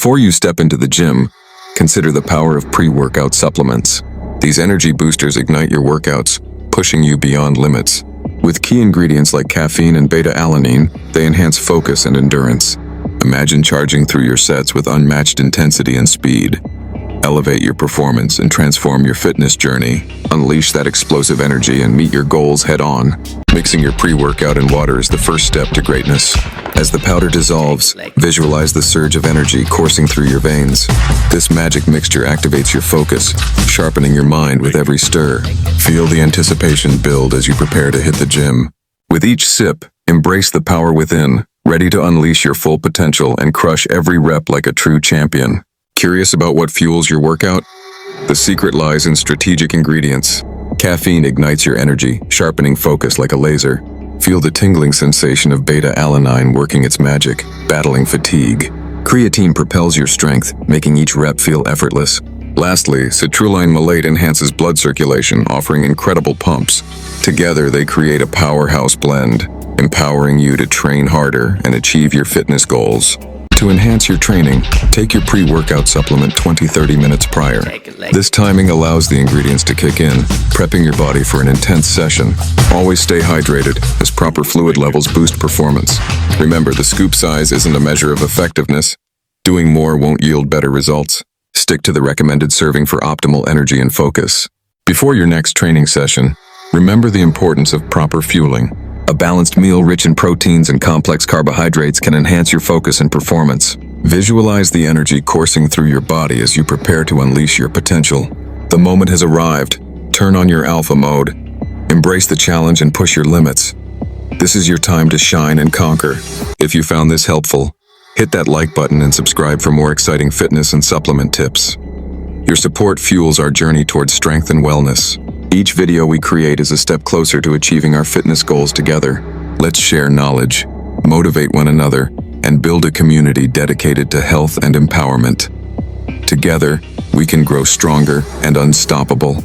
Before you step into the gym, consider the power of pre-workout supplements. These energy boosters ignite your workouts, pushing you beyond limits. With key ingredients like caffeine and beta-alanine, they enhance focus and endurance. Imagine charging through your sets with unmatched intensity and speed. Elevate your performance and transform your fitness journey. Unleash that explosive energy and meet your goals head-on. Mixing your pre-workout in water is the first step to greatness. As the powder dissolves, visualize the surge of energy coursing through your veins. This magic mixture activates your focus, sharpening your mind with every stir. Feel the anticipation build as you prepare to hit the gym. With each sip, embrace the power within, ready to unleash your full potential and crush every rep like a true champion. Curious about what fuels your workout? The secret lies in strategic ingredients. Caffeine ignites your energy, sharpening focus like a laser. Feel the tingling sensation of beta-alanine working its magic, battling fatigue. Creatine propels your strength, making each rep feel effortless. Lastly, citrulline malate enhances blood circulation, offering incredible pumps. Together, they create a powerhouse blend, empowering you to train harder and achieve your fitness goals. To enhance your training, take your pre-workout supplement 20-30 minutes prior. This timing allows the ingredients to kick in, prepping your body for an intense session. Always stay hydrated, as proper fluid levels boost performance. Remember, the scoop size isn't a measure of effectiveness. Doing more won't yield better results. Stick to the recommended serving for optimal energy and focus. Before your next training session, remember the importance of proper fueling. A balanced meal rich in proteins and complex carbohydrates can enhance your focus and performance. Visualize the energy coursing through your body as you prepare to unleash your potential. The moment has arrived. Turn on your alpha mode. Embrace the challenge and push your limits. This is your time to shine and conquer. If you found this helpful, hit that like button and subscribe for more exciting fitness and supplement tips. Your support fuels our journey towards strength and wellness. Each video we create is a step closer to achieving our fitness goals together. Let's share knowledge, motivate one another, and build a community dedicated to health and empowerment. Together, we can grow stronger and unstoppable.